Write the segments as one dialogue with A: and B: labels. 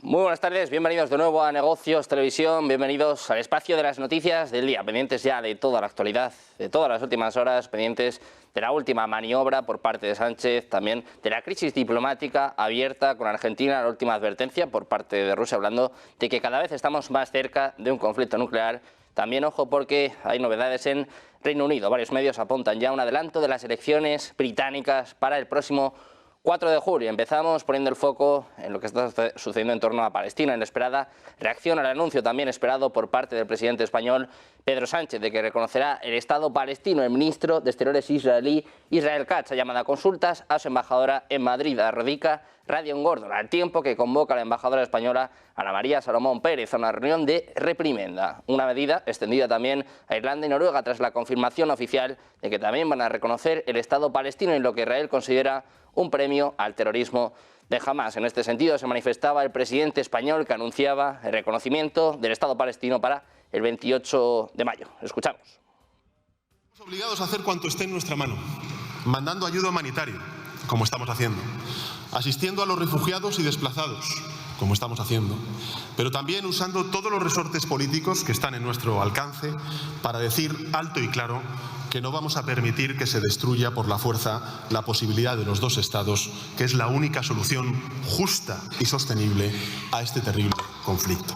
A: Muy buenas tardes, bienvenidos de nuevo a Negocios Televisión, bienvenidos al espacio de las noticias del día, pendientes ya de toda la actualidad, de todas las últimas horas, pendientes de la última maniobra por parte de Sánchez, también de la crisis diplomática abierta con Argentina, la última advertencia por parte de Rusia hablando de que cada vez estamos más cerca de un conflicto nuclear. También ojo porque hay novedades en Reino Unido, varios medios apuntan ya a un adelanto de las elecciones británicas para el próximo 4 de julio. Empezamos poniendo el foco en lo que está sucediendo en torno a Palestina, en la esperada reacción al anuncio también esperado por parte del presidente español Pedro Sánchez de que reconocerá el Estado palestino. El ministro de Exteriores israelí Israel Katz ha llamado a consultas a su embajadora en Madrid, a Rodica Radion Gordon, al tiempo que convoca a la embajadora española Ana María Salomón Pérez a una reunión de reprimenda. Una medida extendida también a Irlanda y Noruega tras la confirmación oficial de que también van a reconocer el Estado palestino en lo que Israel considera un premio al terrorismo de Hamas. En este sentido se manifestaba el presidente español que anunciaba el reconocimiento del Estado palestino para el 28 de mayo. Escuchamos.
B: Estamos obligados a hacer cuanto esté en nuestra mano, mandando ayuda humanitaria, como estamos haciendo, asistiendo a los refugiados y desplazados, como estamos haciendo, pero también usando todos los resortes políticos que están en nuestro alcance para decir alto y claro que no vamos a permitir que se destruya por la fuerza la posibilidad de los dos estados, que es la única solución justa y sostenible a este terrible conflicto.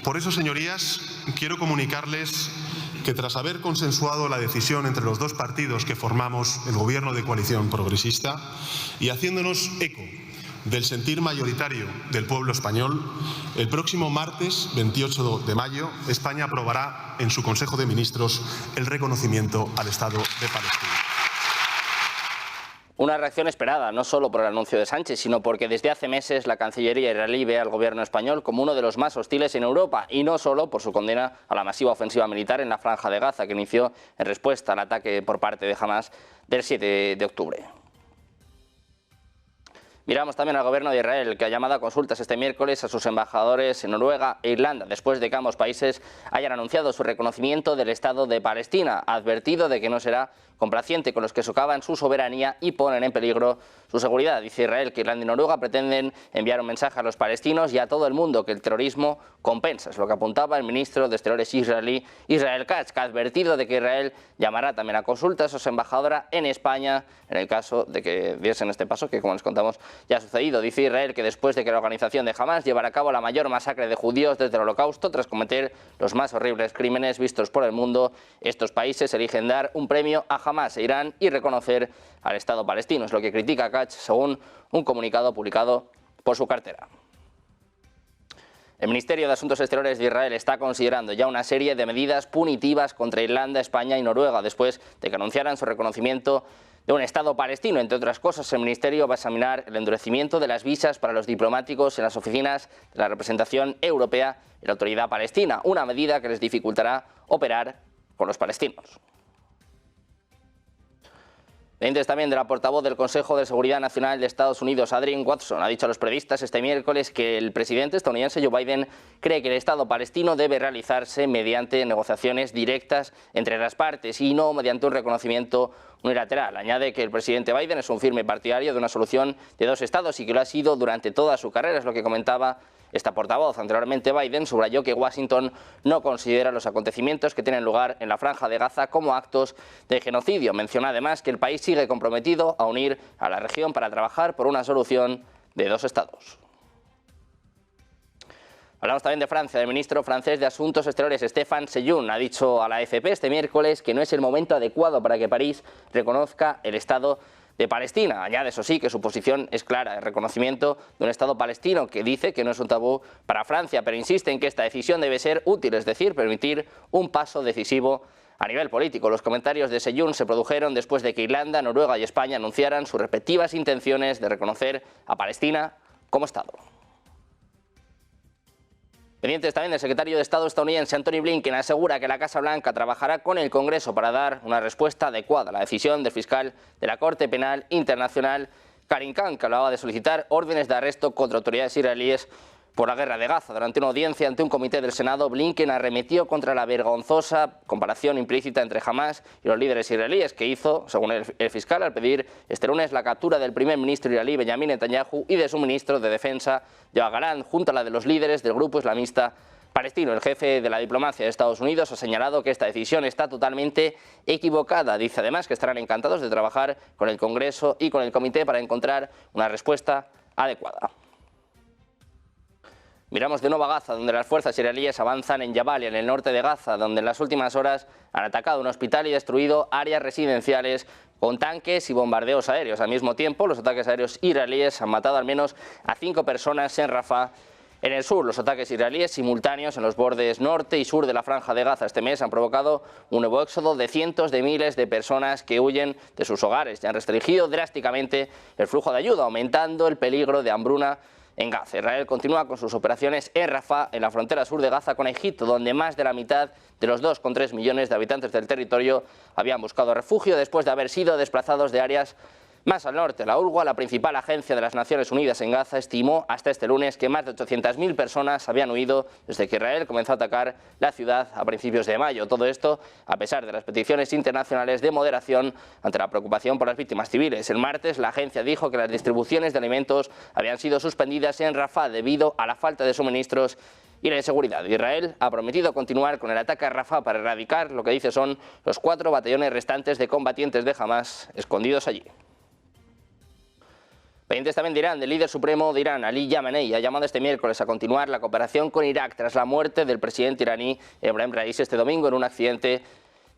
B: Por eso, señorías, quiero comunicarles que tras haber consensuado la decisión entre los dos partidos que formamos el Gobierno de coalición progresista y haciéndonos eco del sentir mayoritario del pueblo español, el próximo martes 28 de mayo España aprobará en su Consejo de Ministros el reconocimiento al Estado de Palestina.
A: Una reacción esperada, no solo por el anuncio de Sánchez, sino porque desde hace meses la Cancillería israelí ve al gobierno español como uno de los más hostiles en Europa, y no solo por su condena a la masiva ofensiva militar en la Franja de Gaza, que inició en respuesta al ataque por parte de Hamas del 7 de octubre. Miramos también al gobierno de Israel, que ha llamado a consultas este miércoles a sus embajadores en Noruega e Irlanda, después de que ambos países hayan anunciado su reconocimiento del Estado de Palestina, advertido de que no será complaciente con los que socavan su soberanía y ponen en peligro su seguridad. Dice Israel que Irlanda y Noruega pretenden enviar un mensaje a los palestinos y a todo el mundo que el terrorismo compensa. Es lo que apuntaba el ministro de Exteriores israelí Israel Katz, que ha advertido de que Israel llamará también a consultas a su embajadora en España en el caso de que diesen este paso, que como les contamos ya ha sucedido. Dice Israel que después de que la organización de Hamas llevara a cabo la mayor masacre de judíos desde el Holocausto, tras cometer los más horribles crímenes vistos por el mundo, estos países eligen dar un premio a Hamas e Irán y reconocer al Estado palestino. Es lo que critica Katz según un comunicado publicado por su cartera. El Ministerio de Asuntos Exteriores de Israel está considerando ya una serie de medidas punitivas contra Irlanda, España y Noruega después de que anunciaran su reconocimiento de un Estado palestino. Entre otras cosas, el Ministerio va a examinar el endurecimiento de las visas para los diplomáticos en las oficinas de la representación europea y la autoridad palestina, una medida que les dificultará operar con los palestinos. Pendientes también de la portavoz del Consejo de Seguridad Nacional de Estados Unidos, Adrienne Watson, ha dicho a los periodistas este miércoles que el presidente estadounidense Joe Biden cree que el Estado palestino debe realizarse mediante negociaciones directas entre las partes y no mediante un reconocimiento unilateral. Añade que el presidente Biden es un firme partidario de una solución de dos estados y que lo ha sido durante toda su carrera, es lo que comentaba esta portavoz. Anteriormente, Biden subrayó que Washington no considera los acontecimientos que tienen lugar en la Franja de Gaza como actos de genocidio. Menciona además que el país sigue comprometido a unir a la región para trabajar por una solución de dos estados. Hablamos también de Francia. El ministro francés de Asuntos Exteriores, Stéphane Sejourne, ha dicho a la AFP este miércoles que no es el momento adecuado para que París reconozca el Estado de Palestina. Añade, eso sí, que su posición es clara, el reconocimiento de un Estado palestino, que dice que no es un tabú para Francia, pero insiste en que esta decisión debe ser útil, es decir, permitir un paso decisivo a nivel político. Los comentarios de Sejourne se produjeron después de que Irlanda, Noruega y España anunciaran sus respectivas intenciones de reconocer a Palestina como Estado. Pendientes también del secretario de Estado estadounidense Antony Blinken asegura que la Casa Blanca trabajará con el Congreso para dar una respuesta adecuada a la decisión del fiscal de la Corte Penal Internacional Karim Khan, que hablaba de solicitar órdenes de arresto contra autoridades israelíes por la guerra de Gaza. Durante una audiencia ante un comité del Senado, Blinken arremetió contra la vergonzosa comparación implícita entre Hamás y los líderes israelíes que hizo, según el fiscal, al pedir este lunes la captura del primer ministro israelí Benjamin Netanyahu y de su ministro de Defensa, Yoav Gallant, junto a la de los líderes del grupo islamista palestino. El jefe de la diplomacia de Estados Unidos ha señalado que esta decisión está totalmente equivocada. Dice además que estarán encantados de trabajar con el Congreso y con el Comité para encontrar una respuesta adecuada. Miramos de nuevo a Gaza, donde las fuerzas israelíes avanzan en Jabalia, en el norte de Gaza, donde en las últimas horas han atacado un hospital y destruido áreas residenciales con tanques y bombardeos aéreos. Al mismo tiempo, los ataques aéreos israelíes han matado al menos a 5 personas en Rafah. En el sur, los ataques israelíes simultáneos en los bordes norte y sur de la franja de Gaza este mes han provocado un nuevo éxodo de cientos de miles de personas que huyen de sus hogares y han restringido drásticamente el flujo de ayuda, aumentando el peligro de hambruna en Gaza. Israel continúa con sus operaciones en Rafah, en la frontera sur de Gaza con Egipto, donde más de la mitad de los 2,3 millones de habitantes del territorio habían buscado refugio después de haber sido desplazados de áreas más al norte. La UNRWA, la principal agencia de las Naciones Unidas en Gaza, estimó hasta este lunes que más de 800.000 personas habían huido desde que Israel comenzó a atacar la ciudad a principios de mayo. Todo esto a pesar de las peticiones internacionales de moderación ante la preocupación por las víctimas civiles. El martes, la agencia dijo que las distribuciones de alimentos habían sido suspendidas en Rafah debido a la falta de suministros y la inseguridad. Israel ha prometido continuar con el ataque a Rafah para erradicar lo que dice son los 4 batallones restantes de combatientes de Hamás escondidos allí. Pendientes también de Irán, del líder supremo de Irán, Ali Khamenei, ha llamado este miércoles a continuar la cooperación con Irak tras la muerte del presidente iraní Ebrahim Raisi este domingo en un accidente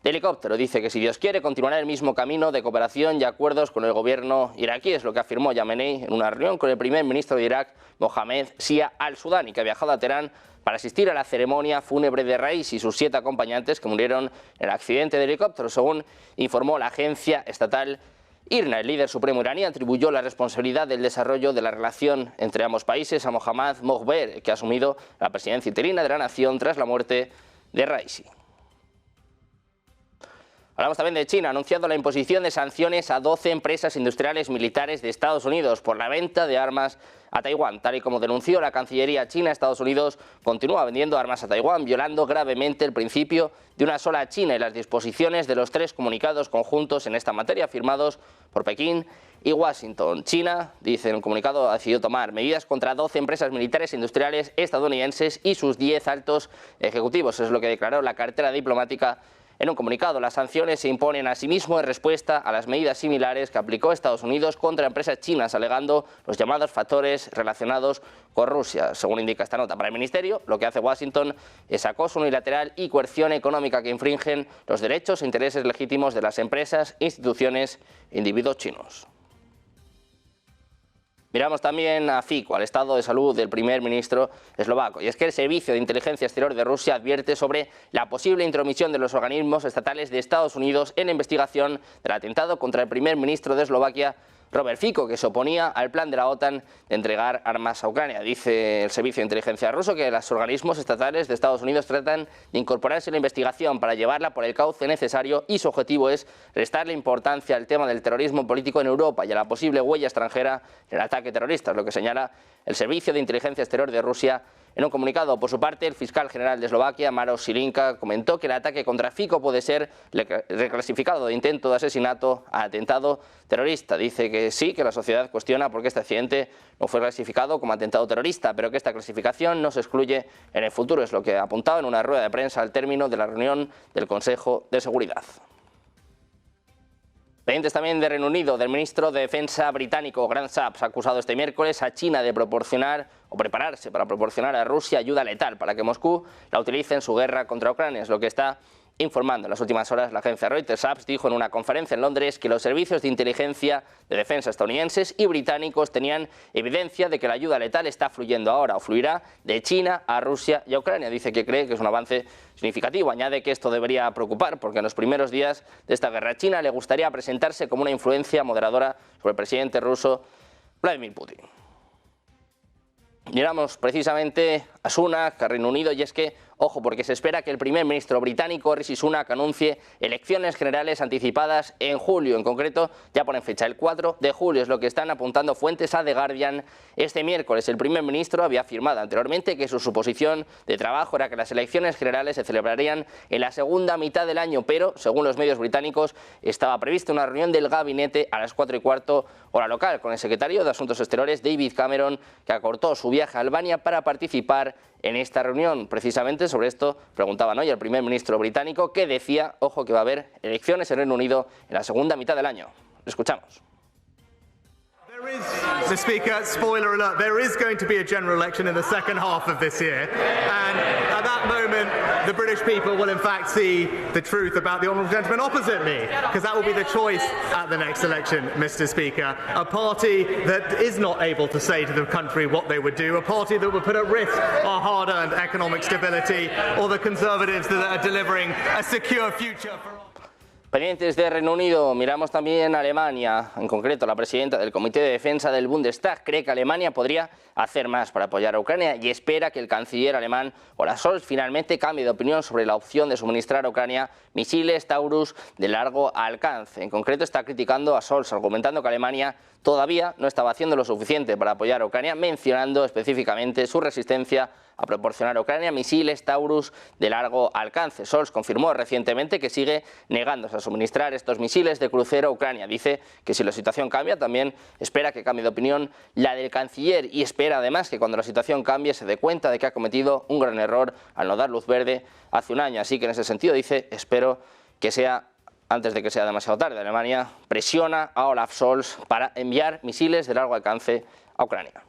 A: de helicóptero. Dice que si Dios quiere continuará el mismo camino de cooperación y acuerdos con el gobierno iraquí, es lo que afirmó Khamenei en una reunión con el primer ministro de Irak, Mohamed Shia al-Sudani, que ha viajado a Teherán para asistir a la ceremonia fúnebre de Raisi y sus 7 acompañantes que murieron en el accidente de helicóptero, según informó la agencia estatal IRNA. El líder supremo iraní atribuyó la responsabilidad del desarrollo de la relación entre ambos países a Mohammad Moghber, que ha asumido la presidencia interina de la nación tras la muerte de Raisi. Hablamos también de China. Ha anunciado la imposición de sanciones a 12 empresas industriales militares de Estados Unidos por la venta de armas a Taiwán. Tal y como denunció la Cancillería china, Estados Unidos continúa vendiendo armas a Taiwán, violando gravemente el principio de una sola China y las disposiciones de los 3 comunicados conjuntos en esta materia firmados por Pekín y Washington. China, dice en un comunicado, ha decidido tomar medidas contra 12 empresas militares e industriales estadounidenses y sus 10 altos ejecutivos. Es lo que declaró la cartera diplomática en un comunicado. Las sanciones se imponen asimismo en respuesta a las medidas similares que aplicó Estados Unidos contra empresas chinas, alegando los llamados factores relacionados con Rusia. Según indica esta nota, para el Ministerio, lo que hace Washington es acoso unilateral y coerción económica que infringen los derechos e intereses legítimos de las empresas, instituciones e individuos chinos. Miramos también a Fico, al estado de salud del primer ministro eslovaco, y es que el Servicio de Inteligencia Exterior de Rusia advierte sobre la posible intromisión de los organismos estatales de Estados Unidos en la investigación del atentado contra el primer ministro de Eslovaquia, Robert Fico, que se oponía al plan de la OTAN de entregar armas a Ucrania. Dice el Servicio de Inteligencia ruso que los organismos estatales de Estados Unidos tratan de incorporarse a la investigación para llevarla por el cauce necesario y su objetivo es restarle importancia al tema del terrorismo político en Europa y a la posible huella extranjera en el ataque terrorista, es lo que señala el Servicio de Inteligencia Exterior de Rusia en un comunicado. Por su parte, el fiscal general de Eslovaquia, Maroš Žilinka, comentó que el ataque contra Fico puede ser reclasificado de intento de asesinato a atentado terrorista. Dice que sí, que la sociedad cuestiona por qué este accidente no fue clasificado como atentado terrorista, pero que esta clasificación no se excluye en el futuro, es lo que ha apuntado en una rueda de prensa al término de la reunión del Consejo de Seguridad. Pendientes también de Reino Unido, del ministro de Defensa británico, Grant Shapps, ha acusado este miércoles a China de proporcionar o prepararse para proporcionar a Rusia ayuda letal para que Moscú la utilice en su guerra contra Ucrania. Es lo que está informando en las últimas horas la agencia Reuters. Shapps dijo en una conferencia en Londres que los servicios de inteligencia de defensa estadounidenses y británicos tenían evidencia de que la ayuda letal está fluyendo ahora o fluirá de China a Rusia y a Ucrania. Dice que cree que es un avance significativo. Añade que esto debería preocupar porque en los primeros días de esta guerra a China le gustaría presentarse como una influencia moderadora sobre el presidente ruso Vladimir Putin. Miramos precisamente a Sunak, a Reino Unido, y es que Ojo, porque se espera que el primer ministro británico, Rishi Sunak, anuncie elecciones generales anticipadas en julio. En concreto, ya ponen fecha, el 4 de julio es lo que están apuntando fuentes a The Guardian este miércoles. El primer ministro había afirmado anteriormente que su suposición de trabajo era que las elecciones generales se celebrarían en la segunda mitad del año, pero, según los medios británicos, estaba prevista una reunión del gabinete a las 4:15 hora local, con el secretario de Asuntos Exteriores, David Cameron, que acortó su viaje a Albania para participar en esta reunión. Precisamente sobre esto preguntaban hoy al primer ministro británico, que decía, ojo, que va a haber elecciones en Reino Unido en la segunda mitad del año. Lo escuchamos.
C: Mr. Speaker, spoiler alert, there is going to be a general election in the second half of this year, and at that moment the British people will in fact see the truth about the honourable gentleman opposite me, because that will be the choice at the next election, Mr. Speaker. A party that is not able to say to the country what they would do, a party that would put at risk our hard-earned economic stability, or the Conservatives that are delivering a secure future for all.
A: Pendientes de Reino Unido, miramos también a Alemania. En concreto, la presidenta del Comité de Defensa del Bundestag cree que Alemania podría hacer más para apoyar a Ucrania y espera que el canciller alemán Olaf Scholz finalmente cambie de opinión sobre la opción de suministrar a Ucrania misiles Taurus de largo alcance. En concreto, está criticando a Scholz, argumentando que Alemania todavía no estaba haciendo lo suficiente para apoyar a Ucrania, mencionando específicamente su resistencia a proporcionar a Ucrania misiles Taurus de largo alcance. Scholz confirmó recientemente que sigue negándose a suministrar estos misiles de crucero a Ucrania. Dice que si la situación cambia, también espera que cambie de opinión la del canciller y espera además que cuando la situación cambie se dé cuenta de que ha cometido un gran error al no dar luz verde hace un año. Así que en ese sentido dice, espero que sea antes de que sea demasiado tarde. Alemania presiona a Olaf Scholz para enviar misiles de largo alcance a Ucrania.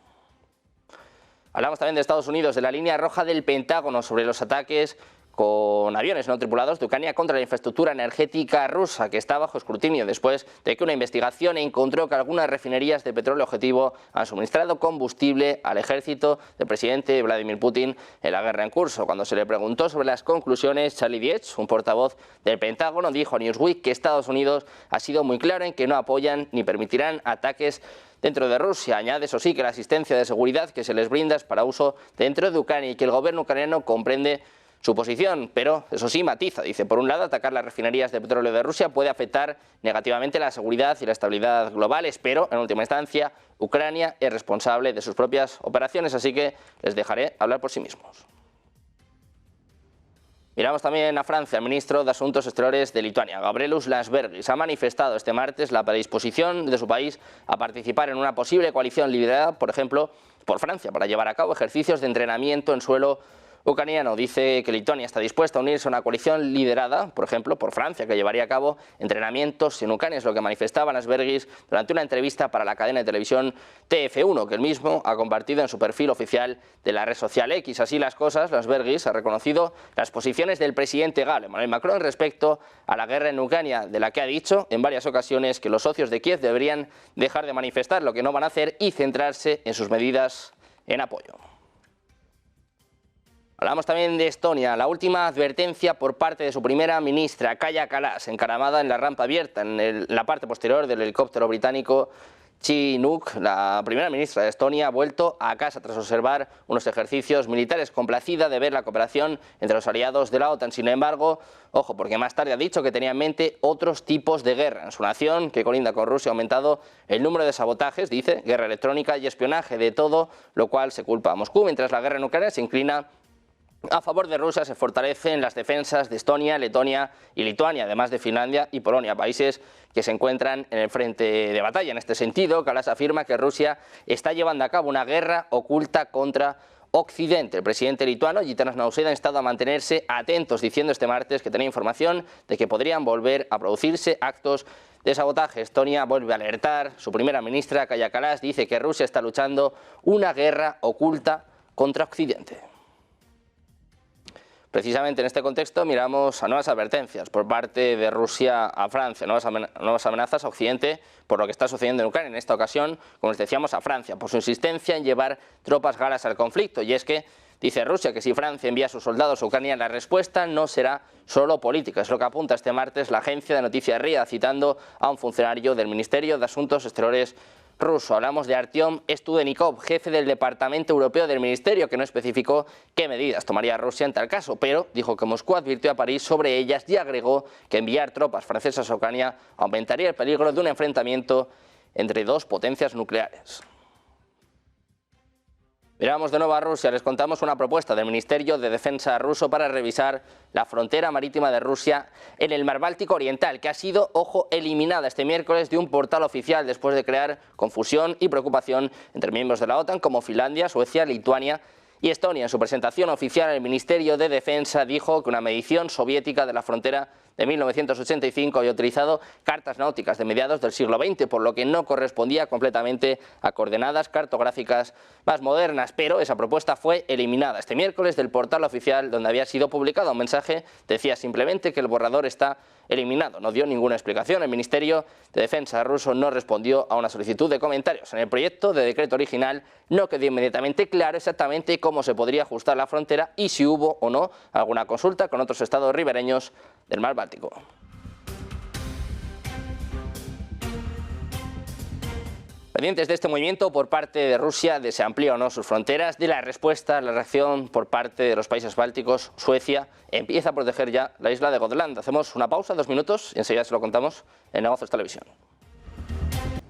A: Hablamos también de Estados Unidos, de la línea roja del Pentágono sobre los ataques con aviones no tripulados de Ucrania contra la infraestructura energética rusa, que está bajo escrutinio después de que una investigación encontró que algunas refinerías de petróleo objetivo han suministrado combustible al ejército del presidente Vladimir Putin en la guerra en curso. Cuando se le preguntó sobre las conclusiones, Charlie Dietz, un portavoz del Pentágono, dijo a Newsweek que Estados Unidos ha sido muy claro en que no apoyan ni permitirán ataques dentro de Rusia. Añade, eso sí, que la asistencia de seguridad que se les brinda es para uso dentro de Ucrania y que el gobierno ucraniano comprende su posición, pero eso sí matiza. Dice, por un lado, atacar las refinerías de petróleo de Rusia puede afectar negativamente la seguridad y la estabilidad globales, pero en última instancia Ucrania es responsable de sus propias operaciones, así que les dejaré hablar por sí mismos. Miramos también a Francia. El ministro de Asuntos Exteriores de Lituania, Gabrielius Landsbergis, ha manifestado este martes la predisposición de su país a participar en una posible coalición liderada, por ejemplo, por Francia, para llevar a cabo ejercicios de entrenamiento en suelo ucraniano. Dice que Lituania está dispuesta a unirse a una coalición liderada, por ejemplo, por Francia, que llevaría a cabo entrenamientos en Ucrania. Es lo que manifestaba Landsbergis durante una entrevista para la cadena de televisión TF1, que él mismo ha compartido en su perfil oficial de la red social X. Así las cosas, Landsbergis ha reconocido las posiciones del presidente galo, Emmanuel Macron, respecto a la guerra en Ucrania, de la que ha dicho en varias ocasiones que los socios de Kiev deberían dejar de manifestar lo que no van a hacer y centrarse en sus medidas en apoyo. Hablamos también de Estonia. La última advertencia por parte de su primera ministra, Kaja Kallas, encaramada en la rampa abierta en la parte posterior del helicóptero británico Chinook. La primera ministra de Estonia ha vuelto a casa tras observar unos ejercicios militares, complacida de ver la cooperación entre los aliados de la OTAN. Sin embargo, ojo, porque más tarde ha dicho que tenía en mente otros tipos de guerra. En su nación, que colinda con Rusia, ha aumentado el número de sabotajes, dice, guerra electrónica y espionaje, de todo lo cual se culpa a Moscú, mientras la guerra en Ucrania se inclina a favor de Rusia. Se fortalecen las defensas de Estonia, Letonia y Lituania, además de Finlandia y Polonia, países que se encuentran en el frente de batalla. En este sentido, Kallas afirma que Rusia está llevando a cabo una guerra oculta contra Occidente. El presidente lituano, Gitanas Nausėda, ha instado a mantenerse atentos, diciendo este martes que tenía información de que podrían volver a producirse actos de sabotaje. Estonia vuelve a alertar. Su primera ministra, Kaja Kallas, dice que Rusia está luchando una guerra oculta contra Occidente. Precisamente en este contexto miramos a nuevas advertencias por parte de Rusia a Francia, nuevas amenazas a Occidente por lo que está sucediendo en Ucrania. En esta ocasión, como les decíamos, a Francia, por su insistencia en llevar tropas galas al conflicto. Y es que dice Rusia que si Francia envía a sus soldados a Ucrania, la respuesta no será solo política. Es lo que apunta este martes la agencia de noticias RIA, citando a un funcionario del Ministerio de Asuntos Exteriores ruso. Hablamos de Artyom Studenikov, jefe del Departamento Europeo del Ministerio, que no especificó qué medidas tomaría Rusia en tal caso, pero dijo que Moscú advirtió a París sobre ellas y agregó que enviar tropas francesas a Ucrania aumentaría el peligro de un enfrentamiento entre dos potencias nucleares. Miramos de nuevo a Rusia, les contamos una propuesta del Ministerio de Defensa ruso para revisar la frontera marítima de Rusia en el Mar Báltico Oriental, que ha sido, ojo, eliminada este miércoles de un portal oficial después de crear confusión y preocupación entre miembros de la OTAN como Finlandia, Suecia, Lituania y Estonia. En su presentación oficial, el Ministerio de Defensa dijo que una medición soviética de la frontera de 1985 había utilizado cartas náuticas de mediados del siglo XX, por lo que no correspondía completamente a coordenadas cartográficas más modernas, pero esa propuesta fue eliminada este miércoles del portal oficial donde había sido publicado un mensaje. Decía simplemente que el borrador está eliminado, no dio ninguna explicación. El Ministerio de Defensa ruso no respondió a una solicitud de comentarios. En el proyecto de decreto original no quedó inmediatamente claro exactamente cómo se podría ajustar la frontera y si hubo o no alguna consulta con otros estados ribereños del Mar Báltico. Pendientes de este movimiento por parte de Rusia, de se amplía o no sus fronteras, de la respuesta, la reacción por parte de los países bálticos. Suecia empieza a proteger ya la isla de Gotland. Hacemos una pausa, 2 minutos, y enseguida se lo contamos en Negocios Televisión.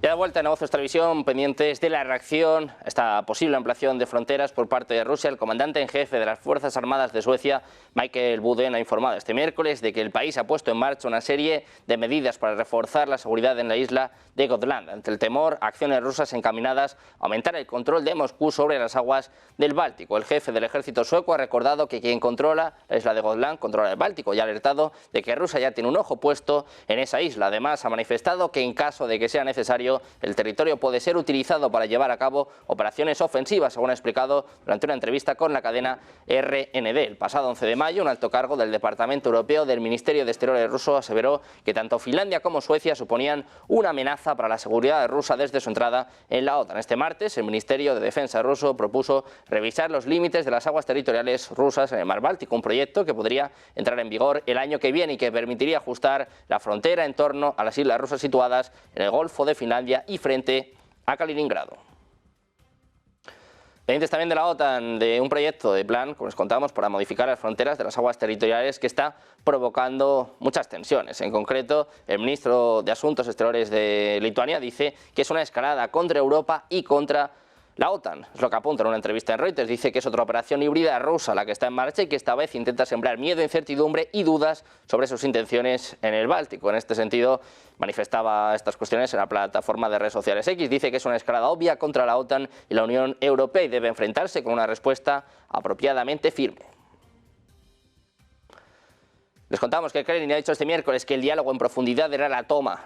A: Ya de vuelta en Negocios Televisión, pendientes de la reacción a esta posible ampliación de fronteras por parte de Rusia. El comandante en jefe de las Fuerzas Armadas de Suecia, Michael Buden, ha informado este miércoles de que el país ha puesto en marcha una serie de medidas para reforzar la seguridad en la isla de Gotland, ante el temor a acciones rusas encaminadas a aumentar el control de Moscú sobre las aguas del Báltico. El jefe del ejército sueco ha recordado que quien controla la isla de Gotland controla el Báltico y ha alertado de que Rusia ya tiene un ojo puesto en esa isla. Además, ha manifestado que en caso de que sea necesario, el territorio puede ser utilizado para llevar a cabo operaciones ofensivas, según ha explicado durante una entrevista con la cadena RND. El pasado 11 de mayo, un alto cargo del Departamento Europeo del Ministerio de Exteriores ruso aseveró que tanto Finlandia como Suecia suponían una amenaza para la seguridad rusa desde su entrada en la OTAN. Este martes, el Ministerio de Defensa ruso propuso revisar los límites de las aguas territoriales rusas en el Mar Báltico, un proyecto que podría entrar en vigor el año que viene y que permitiría ajustar la frontera en torno a las islas rusas situadas en el Golfo de Finlandia y frente a Kaliningrado. Pendientes también de la OTAN, de un proyecto de plan, como les contamos, para modificar las fronteras de las aguas territoriales que está provocando muchas tensiones. En concreto, el ministro de Asuntos Exteriores de Lituania dice que es una escalada contra Europa y contra la OTAN. Es lo que apunta en una entrevista en Reuters. Dice que es otra operación híbrida rusa la que está en marcha y que esta vez intenta sembrar miedo, incertidumbre y dudas sobre sus intenciones en el Báltico. En este sentido, manifestaba estas cuestiones en la plataforma de redes sociales X. Dice que es una escalada obvia contra la OTAN y la Unión Europea y debe enfrentarse con una respuesta apropiadamente firme. Les contamos que el Kremlin ha dicho este miércoles que el diálogo en profundidad era la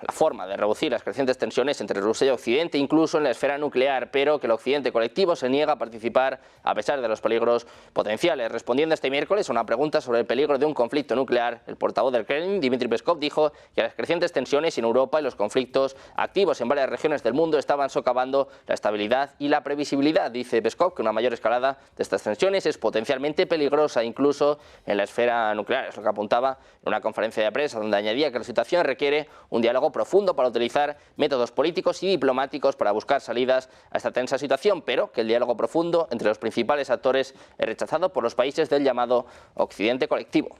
A: forma de reducir las crecientes tensiones entre Rusia y Occidente, incluso en la esfera nuclear, pero que el Occidente colectivo se niega a participar a pesar de los peligros potenciales. Respondiendo este miércoles a una pregunta sobre el peligro de un conflicto nuclear, el portavoz del Kremlin, Dmitry Peskov, dijo que las crecientes tensiones en Europa y los conflictos activos en varias regiones del mundo estaban socavando la estabilidad y la previsibilidad. Dice Peskov que una mayor escalada de estas tensiones es potencialmente peligrosa, incluso en la esfera nuclear. Es lo que apuntaba en una conferencia de prensa, donde añadía que la situación requiere un diálogo profundo para utilizar métodos políticos y diplomáticos para buscar salidas a esta tensa situación, pero que el diálogo profundo entre los principales actores es rechazado por los países del llamado Occidente colectivo.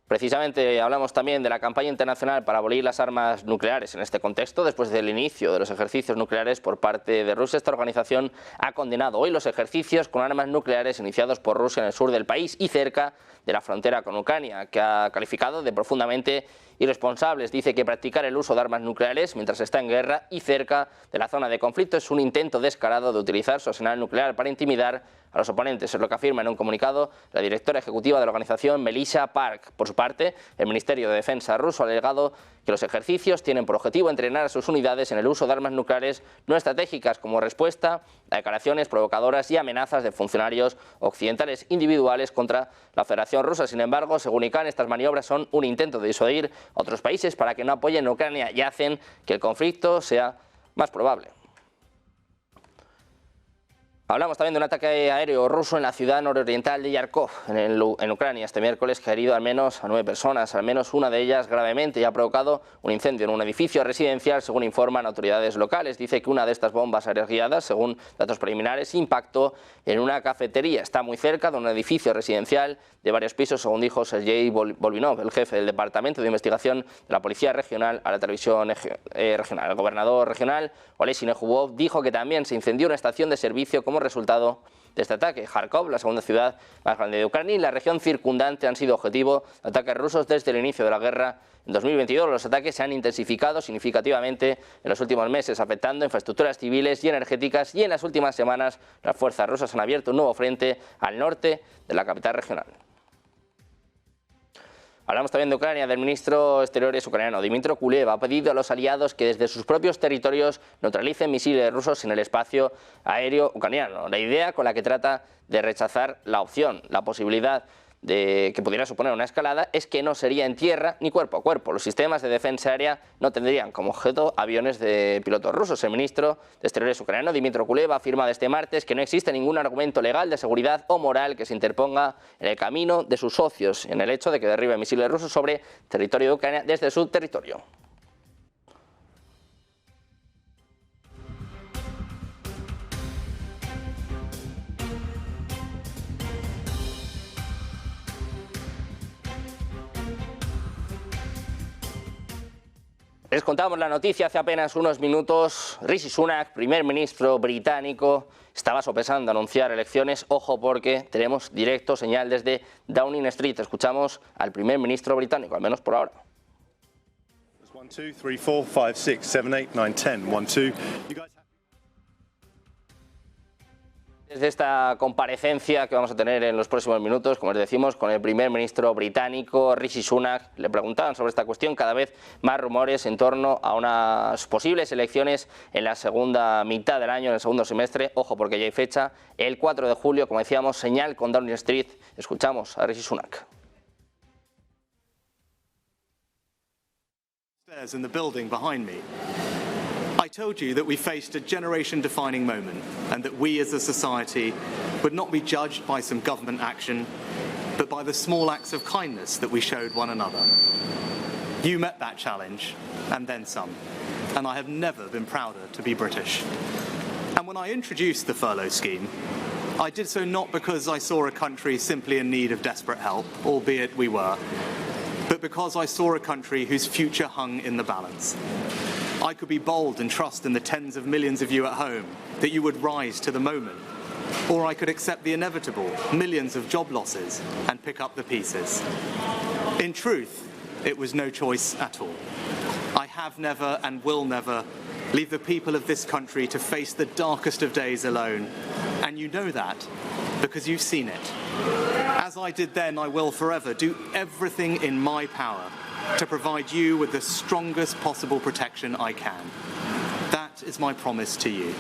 A: Precisamente hablamos también de la campaña internacional para abolir las armas nucleares. En este contexto, después del inicio de los ejercicios nucleares por parte de Rusia, esta organización ha condenado hoy los ejercicios con armas nucleares iniciados por Rusia en el sur del país y cerca de la frontera con Ucrania, que ha calificado de profundamente irresponsables. Dice que practicar el uso de armas nucleares mientras está en guerra y cerca de la zona de conflicto es un intento descarado de utilizar su arsenal nuclear para intimidar a los oponentes. Es lo que afirma en un comunicado la directora ejecutiva de la organización, Melissa Park. Por su parte, el Ministerio de Defensa ruso ha alegado que los ejercicios tienen por objetivo entrenar a sus unidades en el uso de armas nucleares no estratégicas como respuesta a declaraciones provocadoras y amenazas de funcionarios occidentales individuales contra la Federación Rusa. Sin embargo, según ICANN, estas maniobras son un intento de disuadir a otros países para que no apoyen a Ucrania y hacen que el conflicto sea más probable. Hablamos también de un ataque aéreo ruso en la ciudad nororiental de Yarkov, en Ucrania, este miércoles, que ha herido al menos a 9 personas, al menos una de ellas gravemente, y ha provocado un incendio en un edificio residencial, según informan autoridades locales. Dice que una de estas bombas aéreas guiadas, según datos preliminares, impactó en una cafetería. Está muy cerca de un edificio residencial de varios pisos, según dijo Sergei Volvinov, el jefe del Departamento de Investigación de la Policía Regional, a la televisión regional. El gobernador regional, Oleksiy Nehubov, dijo que también se incendió una estación de servicio como resultado de este ataque. Kharkov, la segunda ciudad más grande de Ucrania, y la región circundante han sido objetivo de ataques rusos desde el inicio de la guerra. En 2022 los ataques se han intensificado significativamente en los últimos meses, afectando infraestructuras civiles y energéticas, y en las últimas semanas las fuerzas rusas han abierto un nuevo frente al norte de la capital regional. Hablamos también de Ucrania, del ministro de Exteriores ucraniano, Dmytro Kuleba, ha pedido a los aliados que desde sus propios territorios neutralicen misiles rusos en el espacio aéreo ucraniano. La idea con la que trata de rechazar la opción, la posibilidad de que pudiera suponer una escalada, es que no sería en tierra ni cuerpo a cuerpo. Los sistemas de defensa aérea no tendrían como objeto aviones de pilotos rusos. El ministro de Exteriores ucraniano, Dmytro Kuleba, afirma este martes que no existe ningún argumento legal de seguridad o moral que se interponga en el camino de sus socios en el hecho de que derriben misiles rusos sobre territorio de Ucrania desde su territorio. Les contamos la noticia hace apenas unos minutos. Rishi Sunak, primer ministro británico, estaba sopesando anunciar elecciones. Ojo, porque tenemos directo señal desde Downing Street. Escuchamos al primer ministro británico, al menos por ahora.
D: 1, 2, 3, 4, 5, 6, 7, 8, 9, 10. 1, 2.
A: Desde esta comparecencia que vamos a tener en los próximos minutos, como les decimos, con el primer ministro británico, Rishi Sunak, le preguntaban sobre esta cuestión. Cada vez más rumores en torno a unas posibles elecciones en la segunda mitad del año, en el segundo semestre. Ojo, porque ya hay fecha, el 4 de julio, como decíamos, señal con Downing Street. Escuchamos a Rishi Sunak.
E: In the building behind me, I told you that we faced a generation-defining moment and that we as a society would not be judged by some government action, but by the small acts of kindness that we showed one another. You met that challenge, and then some, and I have never been prouder to be British. And when I introduced the furlough scheme, I did so not because I saw a country simply in need of desperate help, albeit we were, but because I saw a country whose future hung in the balance. I could be bold and trust in the tens of millions of you at home that you would rise to the moment. Or I could accept the inevitable, millions of job losses, and pick up the pieces. In truth, it was no choice at all. I have never and will never leave the people of this country to face the darkest of days alone. And you know that because you've seen it. As I did then, I will forever do everything in my power to provide you with the strongest possible protection I can. That is my promise to you.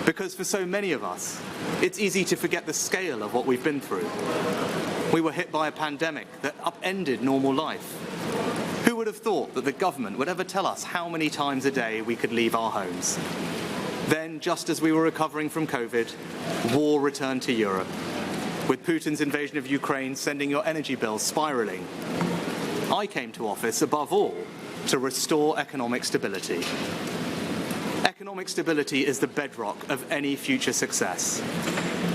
E: Because for so many of us, it's easy to forget the scale of what we've been through. We were hit by a pandemic that upended normal life. Who would have thought that the government would ever tell us how many times a day we could leave our homes? Then, just as we were recovering from COVID, war returned to Europe, with Putin's invasion of Ukraine sending your energy bills spiraling. I came to office, above all, to restore economic stability. Economic stability is the bedrock of any future success,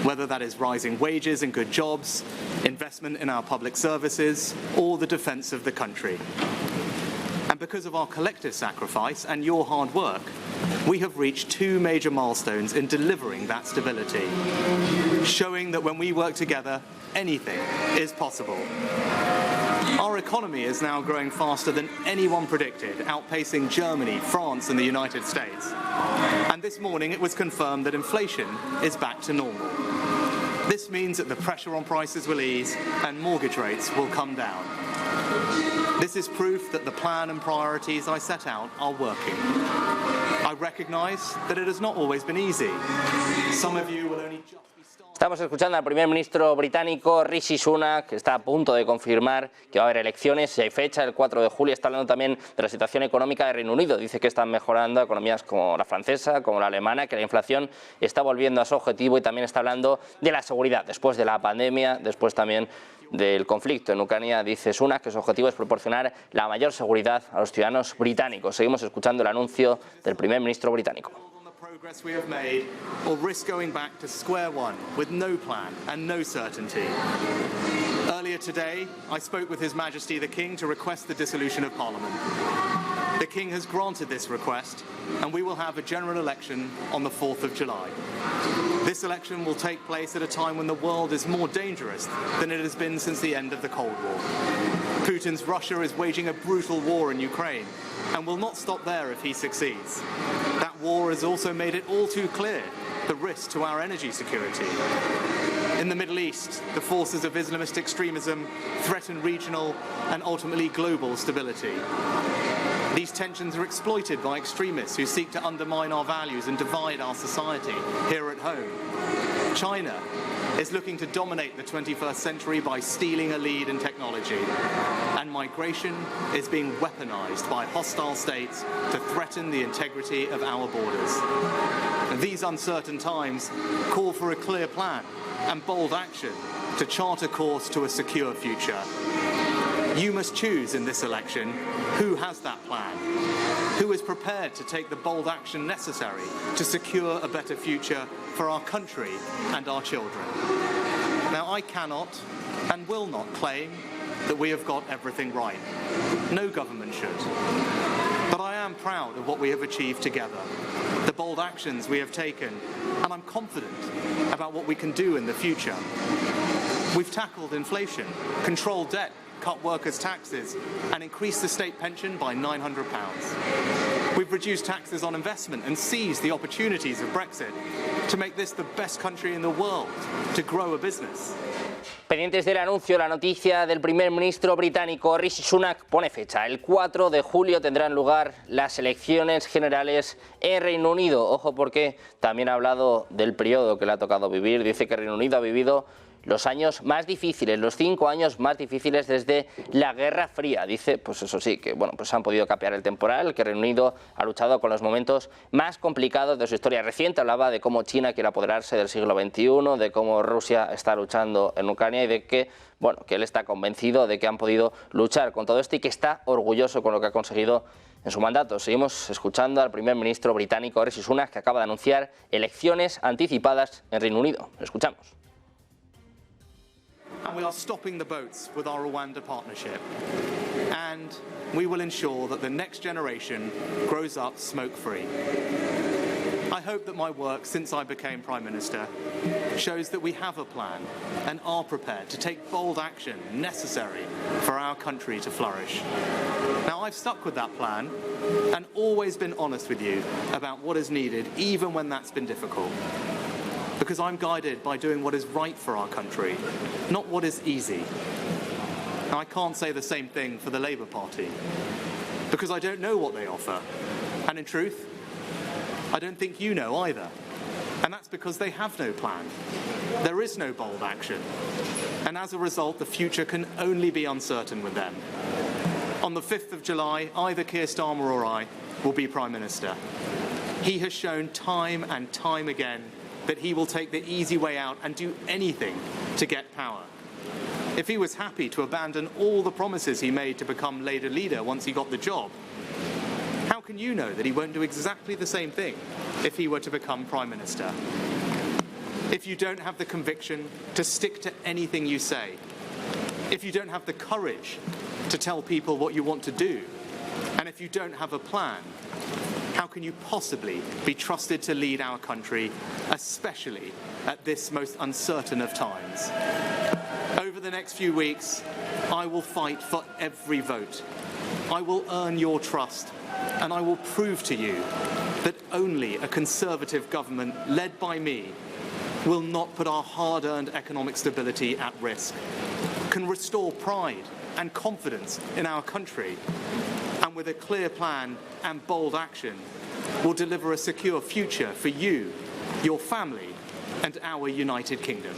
E: whether that is rising wages and good jobs, investment in our public services, or the defence of the country. And because of our collective sacrifice and your hard work, we have reached two major milestones in delivering that stability, showing that when we work together, anything is possible. Our economy is now growing faster than anyone predicted, outpacing Germany, France, and the United States. And this morning it was confirmed that inflation is back to normal. This means that the pressure on prices will ease and mortgage rates will come down. This is proof that the plan and priorities I set out are working. I recognise that it has not always been easy. Some of you will only just be
A: Estamos escuchando al primer ministro británico Rishi Sunak, que está a punto de confirmar que va a haber elecciones, si hay fecha, el 4 de julio. Está hablando también de la situación económica de Reino Unido. Dice que están mejorando economías como la francesa, como la alemana, que la inflación está volviendo a su objetivo, y también está hablando de la seguridad después de la pandemia, después también del conflicto en Ucrania. Dice Sunak que su objetivo es proporcionar la mayor seguridad a los ciudadanos británicos. Seguimos escuchando el anuncio del primer ministro británico.
E: Progress we have made, or risk going back to square one with no plan and no certainty. Earlier today, I spoke with His Majesty the King to request the dissolution of Parliament. The King has granted this request, and we will have a general election on the 4th of July. This election will take place at a time when the world is more dangerous than it has been since the end of the Cold War. Putin's Russia is waging a brutal war in Ukraine and will not stop there if he succeeds. That war has also made it all too clear the risk to our energy security. In the Middle East, the forces of Islamist extremism threaten regional and ultimately global stability. These tensions are exploited by extremists who seek to undermine our values and divide our society here at home. China is looking to dominate the 21st century by stealing a lead in technology. And migration is being weaponized by hostile states to threaten the integrity of our borders. And these uncertain times call for a clear plan and bold action to chart a course to a secure future. You must choose in this election who has that plan, who is prepared to take the bold action necessary to secure a better future for our country and our children. Now, I cannot and will not claim that we have got everything right. No government should. But I am proud of what we have achieved together, the bold actions we have taken, and I'm confident about what we can do in the future. We've tackled inflation, controlled debt, cut workers' taxes, and increased the state pension by £900. We've reduced taxes on investment and seized the opportunities of Brexit to make this the best country in the world to grow a business.
A: Pendientes del anuncio, la noticia del primer ministro británico Rishi Sunak pone fecha. El 4 de julio tendrán lugar las elecciones generales en Reino Unido. Ojo, porque también ha hablado del periodo que le ha tocado vivir. Dice que Reino Unido ha vivido los años más difíciles, los 5 años más difíciles desde la Guerra Fría. Dice, pues eso sí, que bueno, pues han podido capear el temporal, que Reino Unido ha luchado con los momentos más complicados de su historia reciente. Hablaba de cómo China quiere apoderarse del siglo XXI, de cómo Rusia está luchando en Ucrania y de que, bueno, que él está convencido de que han podido luchar con todo esto y que está orgulloso con lo que ha conseguido en su mandato. Seguimos escuchando al primer ministro británico Rishi Sunak, que acaba de anunciar elecciones anticipadas en Reino Unido. Lo escuchamos.
E: And we are stopping the boats with our Rwanda partnership. And we will ensure that the next generation grows up smoke-free. I hope that my work since I became Prime Minister shows that we have a plan and are prepared to take bold action necessary for our country to flourish. Now, I've stuck with that plan and always been honest with you about what is needed, even when that's been difficult. Because I'm guided by doing what is right for our country, not what is easy. Now, I can't say the same thing for the Labour Party, because I don't know what they offer. And in truth, I don't think you know either. And that's because they have no plan. There is no bold action. And as a result, the future can only be uncertain with them. On the 5th of July, either Keir Starmer or I will be Prime Minister. He has shown time and time again that he will take the easy way out and do anything to get power. If he was happy to abandon all the promises he made to become Labour leader once he got the job, how can you know that he won't do exactly the same thing if he were to become Prime Minister? If you don't have the conviction to stick to anything you say, if you don't have the courage to tell people what you want to do, and if you don't have a plan, how can you possibly be trusted to lead our country, especially at this most uncertain of times? Over the next few weeks, I will fight for every vote. I will earn your trust, and I will prove to you that only a Conservative government led by me will not put our hard-earned economic stability at risk, can restore pride and confidence in our country, and with a clear plan and bold action, will deliver a secure future for you, your family, and our United Kingdom.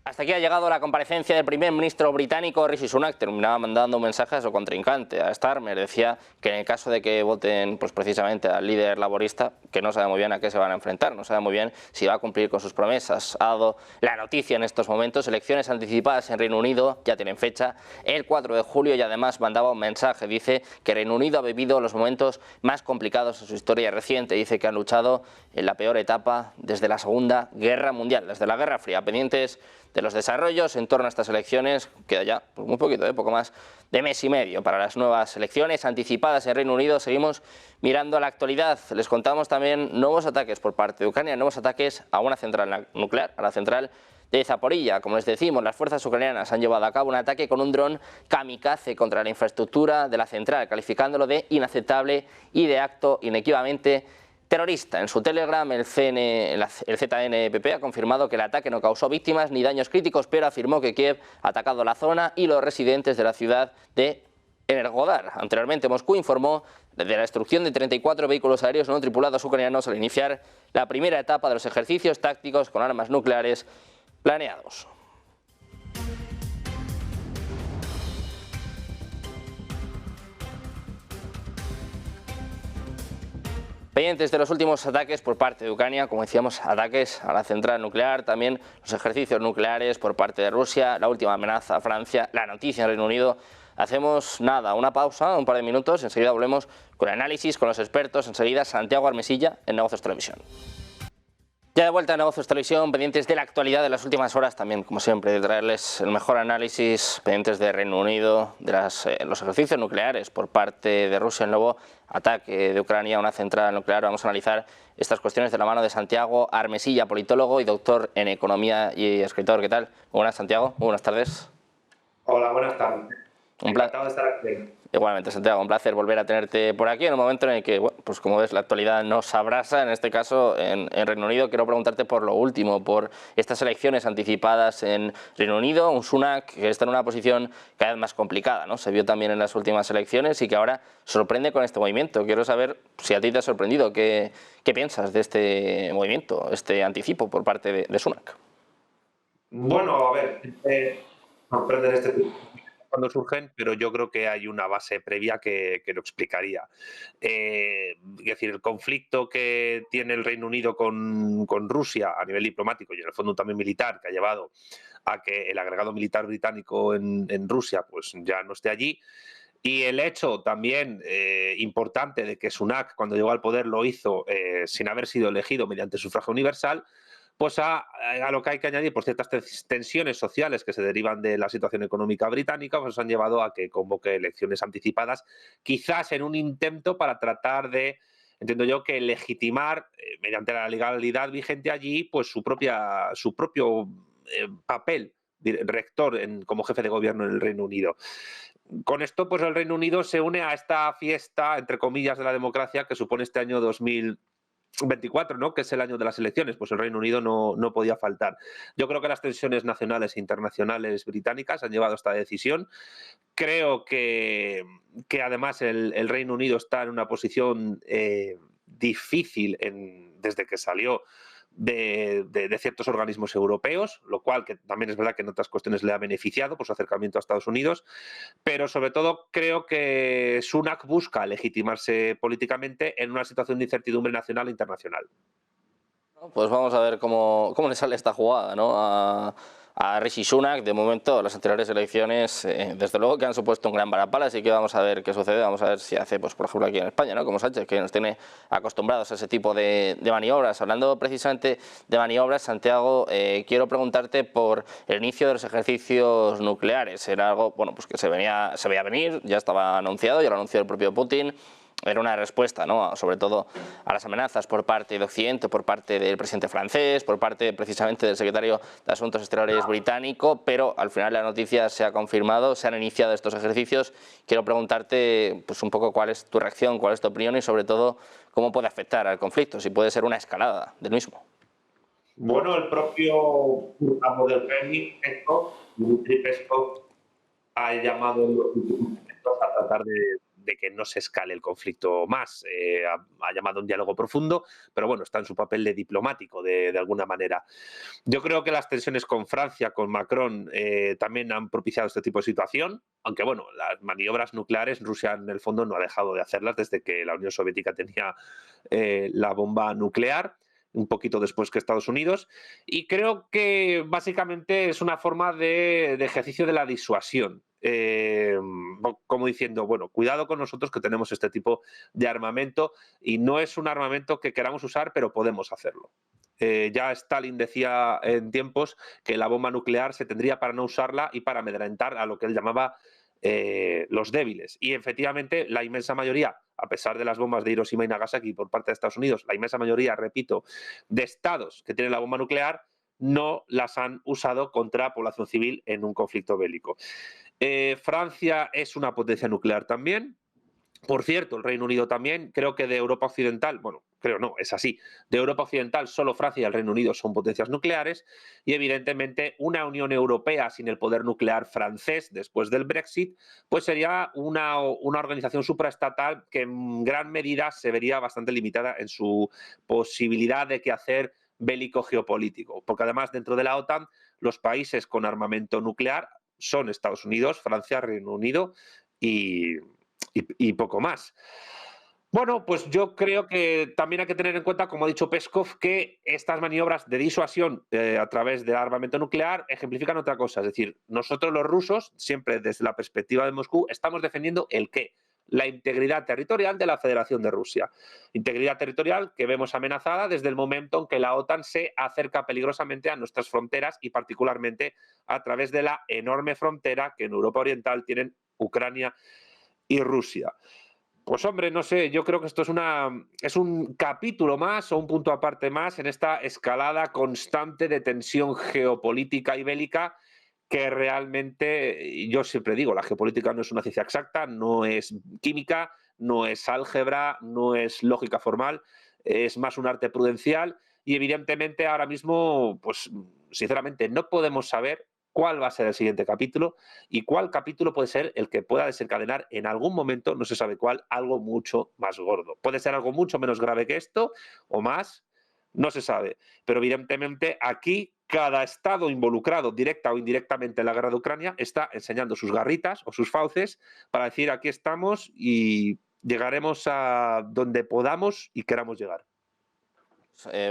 A: Hasta aquí ha llegado la comparecencia del primer ministro británico Rishi Sunak. Terminaba mandando un mensaje a su contrincante, a Starmer. Decía que en el caso de que voten pues precisamente al líder laborista, que no sabe muy bien a qué se van a enfrentar, no sabe muy bien si va a cumplir con sus promesas. Ha dado la noticia en estos momentos: elecciones anticipadas en Reino Unido, ya tienen fecha, el 4 de julio, y además mandaba un mensaje. Dice que Reino Unido ha vivido los momentos más complicados en su historia reciente. Dice que han luchado en la peor etapa desde la Segunda Guerra Mundial, desde la Guerra Fría. Pendientes de los desarrollos en torno a estas elecciones. Queda ya pues muy poquito, poco más de mes y medio para las nuevas elecciones anticipadas en Reino Unido. Seguimos mirando a la actualidad. Les contamos también nuevos ataques por parte de Ucrania, nuevos ataques a una central nuclear, a la central de Zaporilla. Como les decimos, las fuerzas ucranianas han llevado a cabo un ataque con un dron kamikaze contra la infraestructura de la central, calificándolo de inaceptable y de acto inequívocamente terrorista. En su Telegram, el ZNPP ha confirmado que el ataque no causó víctimas ni daños críticos, pero afirmó que Kiev ha atacado la zona y los residentes de la ciudad de Energodar. Anteriormente, Moscú informó de la destrucción de 34 vehículos aéreos no tripulados ucranianos al iniciar la primera etapa de los ejercicios tácticos con armas nucleares planeados. Pendientes de los últimos ataques por parte de Ucrania, como decíamos, ataques a la central nuclear, también los ejercicios nucleares por parte de Rusia, la última amenaza a Francia, la noticia en Reino Unido. Hacemos una pausa, un par de minutos, enseguida volvemos con el análisis, con los expertos, enseguida Santiago Armesilla en Negocios Televisión. Ya de vuelta a Negocios Televisión, pendientes de la actualidad de las últimas horas, también, como siempre, de traerles el mejor análisis, pendientes de Reino Unido, de los ejercicios nucleares por parte de Rusia, el nuevo ataque de Ucrania a una central nuclear. Vamos a analizar estas cuestiones de la mano de Santiago Armesilla, politólogo y doctor en economía y escritor. ¿Qué tal? Muy buenas, Santiago. Muy buenas tardes.
F: Hola, buenas tardes. Encantado de estar aquí.
A: Igualmente, Santiago, un placer volver a tenerte por aquí en un momento en el que, bueno, pues como ves, la actualidad nos abrasa, en este caso en Reino Unido. Quiero preguntarte por lo último, por estas elecciones anticipadas en Reino Unido, un Sunak que está en una posición cada vez más complicada, ¿no? Se vio también en las últimas elecciones y que ahora sorprende con este movimiento. Quiero saber si a ti te ha sorprendido, qué piensas de este movimiento, este anticipo por parte de Sunak.
F: Bueno, a ver, sorprenden este tipo cuando surgen, pero yo creo que hay una base previa que lo explicaría. Es decir, el conflicto que tiene el Reino Unido con Rusia a nivel diplomático y en el fondo también militar, que ha llevado a que el agregado militar británico en Rusia pues ya no esté allí. Y el hecho también importante de que Sunak, cuando llegó al poder, lo hizo sin haber sido elegido mediante sufragio universal, pues a lo que hay que añadir, por ciertas tensiones sociales que se derivan de la situación económica británica, pues han llevado a que convoque elecciones anticipadas, quizás en un intento para tratar de, entiendo yo, que legitimar mediante la legalidad vigente allí, pues su propio papel rector como jefe de gobierno en el Reino Unido. Con esto, pues el Reino Unido se une a esta fiesta, entre comillas, de la democracia que supone este año 2024, ¿no? Que es el año de las elecciones. Pues el Reino Unido no podía faltar. Yo creo que las tensiones nacionales e internacionales británicas han llevado a esta decisión. Creo que además el Reino Unido está en una posición difícil desde que salió de ciertos organismos europeos, lo cual que también es verdad que en otras cuestiones le ha beneficiado por su acercamiento a Estados Unidos, pero sobre todo creo que Sunak busca legitimarse políticamente en una situación de incertidumbre nacional e internacional.
A: Pues vamos a ver cómo le sale esta jugada, ¿no? A Rishi Sunak. De momento, las anteriores elecciones, desde luego que han supuesto un gran varapalo, así que vamos a ver qué sucede, vamos a ver si hace, pues por ejemplo aquí en España, ¿no? Como Sánchez, que nos tiene acostumbrados a ese tipo de maniobras. Hablando precisamente de maniobras, Santiago, quiero preguntarte por el inicio de los ejercicios nucleares. Era algo, bueno, pues que se veía venir, ya estaba anunciado, ya lo anunció el propio Putin. Era una respuesta, ¿no?, sobre todo a las amenazas por parte de Occidente, por parte del presidente francés, por parte precisamente del secretario de Asuntos Exteriores británico, pero al final la noticia se ha confirmado, se han iniciado estos ejercicios. Quiero preguntarte pues un poco cuál es tu reacción, cuál es tu opinión y sobre todo cómo puede afectar al conflicto, si puede ser una escalada del mismo.
F: Bueno, el propio amo del Kremlin, Dmitry Peskov, ha llamado en los últimos momentos a tratar de que no se escale el conflicto más. Ha llamado a un diálogo profundo, pero bueno, está en su papel de diplomático de alguna manera. Yo creo que las tensiones con Francia, con Macron, también han propiciado este tipo de situación, aunque bueno, las maniobras nucleares, Rusia en el fondo no ha dejado de hacerlas desde que la Unión Soviética tenía la bomba nuclear, un poquito después que Estados Unidos, y creo que básicamente es una forma de ejercicio de la disuasión. Como diciendo, bueno, cuidado con nosotros que tenemos este tipo de armamento y no es un armamento que queramos usar, pero podemos hacerlo. Ya Stalin decía en tiempos que la bomba nuclear se tendría para no usarla y para amedrentar a lo que él llamaba los débiles. Y efectivamente la inmensa mayoría, a pesar de las bombas de Hiroshima y Nagasaki por parte de Estados Unidos, la inmensa mayoría, repito, de estados que tienen la bomba nuclear no las han usado contra población civil en un conflicto bélico. Francia es una potencia nuclear también. Por cierto, el Reino Unido también. Creo que de Europa Occidental, bueno, creo no, es así, de Europa Occidental solo Francia y el Reino Unido son potencias nucleares y evidentemente una Unión Europea sin el poder nuclear francés después del Brexit, pues sería una organización supraestatal que en gran medida se vería bastante limitada en su posibilidad de quehacer bélico geopolítico, porque además dentro de la OTAN los países con armamento nuclear son Estados Unidos, Francia, Reino Unido y poco más. Bueno, pues yo creo que también hay que tener en cuenta, como ha dicho Peskov, que estas maniobras de disuasión a través del armamento nuclear ejemplifican otra cosa. Es decir, nosotros los rusos, siempre desde la perspectiva de Moscú, estamos defendiendo el qué, la integridad territorial de la Federación de Rusia. Integridad territorial que vemos amenazada desde el momento en que la OTAN se acerca peligrosamente a nuestras fronteras y particularmente a través de la enorme frontera que en Europa Oriental tienen Ucrania y Rusia. Pues hombre, no sé, yo creo que esto es un capítulo más o un punto aparte más en esta escalada constante de tensión geopolítica y bélica que realmente, yo siempre digo, la geopolítica no es una ciencia exacta, no es química, no es álgebra, no es lógica formal, es más un arte prudencial y evidentemente ahora mismo, pues sinceramente no podemos saber cuál va a ser el siguiente capítulo y cuál capítulo puede ser el que pueda desencadenar en algún momento, no se sabe cuál, algo mucho más gordo. Puede ser algo mucho menos grave que esto o más, no se sabe. Pero evidentemente aquí cada estado involucrado directa o indirectamente en la guerra de Ucrania está enseñando sus garritas o sus fauces para decir aquí estamos y llegaremos a donde podamos y queramos llegar.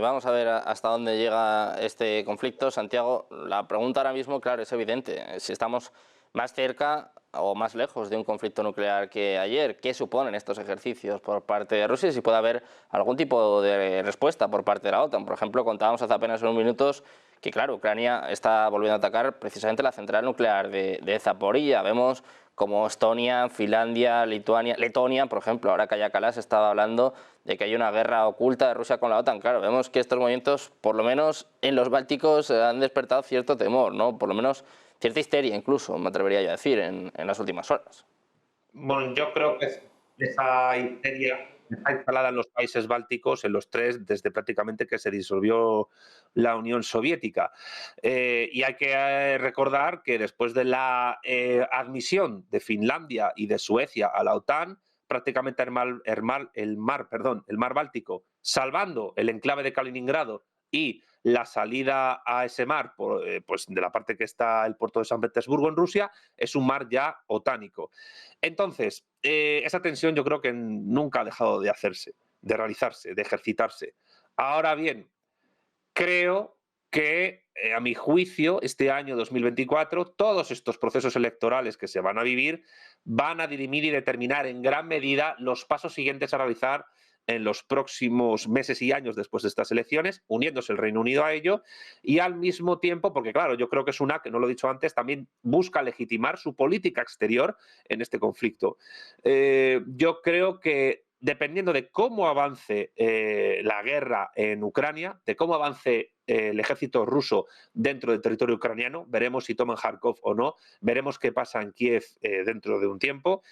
A: Vamos a ver hasta dónde llega este conflicto. Santiago, la pregunta ahora mismo, claro, es evidente. Si estamos más cerca o más lejos de un conflicto nuclear que ayer, ¿qué suponen estos ejercicios por parte de Rusia? Si puede haber algún tipo de respuesta por parte de la OTAN. Por ejemplo, contábamos hace apenas unos minutos que, claro, Ucrania está volviendo a atacar precisamente la central nuclear de Zaporilla. Vemos como Estonia, Finlandia, Letonia, por ejemplo, ahora Kaja Kallas estaba hablando de que hay una guerra oculta de Rusia con la OTAN. Claro, vemos que estos movimientos, por lo menos en los bálticos, han despertado cierto temor, ¿no? Por lo menos cierta histeria incluso, me atrevería yo a decir, en las últimas horas.
F: Bueno, yo creo que esa histeria está instalada en los países bálticos, en los tres, desde prácticamente que se disolvió la Unión Soviética. Y hay que recordar que después de la admisión de Finlandia y de Suecia a la OTAN, prácticamente el mar Báltico, salvando el enclave de Kaliningrado y la salida a ese mar, pues de la parte que está el puerto de San Petersburgo en Rusia, es un mar ya otánico. Entonces, esa tensión yo creo que nunca ha dejado de hacerse, de realizarse, de ejercitarse. Ahora bien, creo que, a mi juicio, este año 2024, todos estos procesos electorales que se van a vivir van a dirimir y determinar en gran medida los pasos siguientes a realizar en los próximos meses y años después de estas elecciones, uniéndose el Reino Unido a ello y al mismo tiempo, porque claro, yo creo que Sunak, que no lo he dicho antes, también busca legitimar su política exterior en este conflicto. Yo creo que dependiendo de cómo avance la guerra en Ucrania, de cómo avance el ejército ruso dentro del territorio ucraniano, veremos si toman Kharkov o no, veremos qué pasa en Kiev dentro de un tiempo.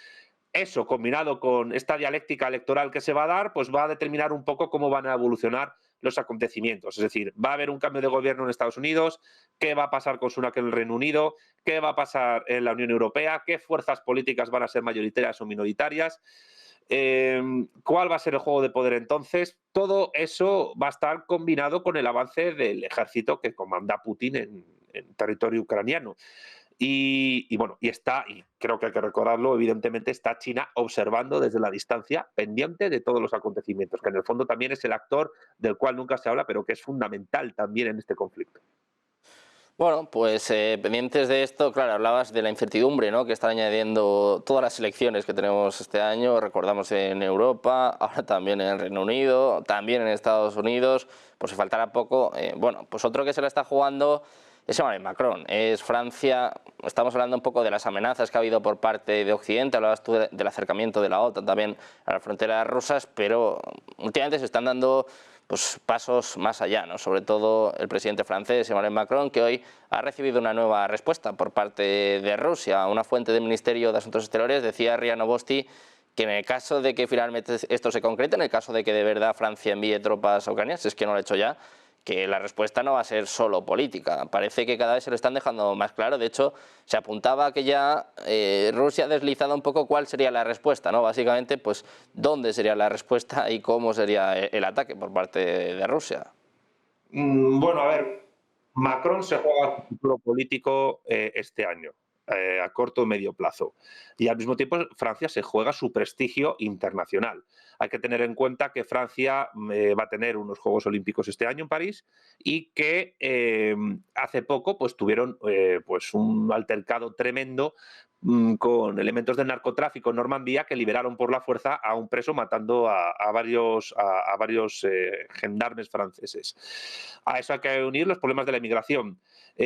F: Eso, combinado con esta dialéctica electoral que se va a dar, pues va a determinar un poco cómo van a evolucionar los acontecimientos. Es decir, va a haber un cambio de gobierno en Estados Unidos, qué va a pasar con Sunak en el Reino Unido, qué va a pasar en la Unión Europea, qué fuerzas políticas van a ser mayoritarias o minoritarias, cuál va a ser el juego de poder entonces. Todo eso va a estar combinado con el avance del ejército que comanda Putin en territorio ucraniano. Y bueno, y creo que hay que recordarlo, evidentemente está China observando desde la distancia, pendiente de todos los acontecimientos, que en el fondo también es el actor del cual nunca se habla, pero que es fundamental también en este conflicto.
A: Bueno, pues pendientes de esto, claro, hablabas de la incertidumbre, ¿no?, que están añadiendo todas las elecciones que tenemos este año, recordamos en Europa, ahora también en el Reino Unido, también en Estados Unidos, por si faltara poco. Bueno, pues otro que se la está jugando es Emmanuel Macron, es Francia. Estamos hablando un poco de las amenazas que ha habido por parte de Occidente, hablabas tú del acercamiento de la OTAN también a las fronteras rusas, pero últimamente se están dando pues pasos más allá, ¿no? Sobre todo el presidente francés, Emmanuel Macron, que hoy ha recibido una nueva respuesta por parte de Rusia. Una fuente del Ministerio de Asuntos Exteriores decía a RIA Novosti que en el caso de que finalmente esto se concrete, en el caso de que de verdad Francia envíe tropas a Ucrania, si es que no lo ha hecho ya, que la respuesta no va a ser solo política. Parece que cada vez se lo están dejando más claro. De hecho, se apuntaba que ya Rusia ha deslizado un poco cuál sería la respuesta, ¿no? Básicamente, pues dónde sería la respuesta y cómo sería el ataque por parte de Rusia.
F: Bueno, a ver, Macron se juega un futuro político este año, a corto o medio plazo. Y al mismo tiempo Francia se juega su prestigio internacional. Hay que tener en cuenta que Francia va a tener unos Juegos Olímpicos este año en París y que hace poco pues tuvieron pues un altercado tremendo con elementos del narcotráfico en Normandía, que liberaron por la fuerza a un preso, matando a varios gendarmes franceses. A eso hay que unir los problemas de la inmigración.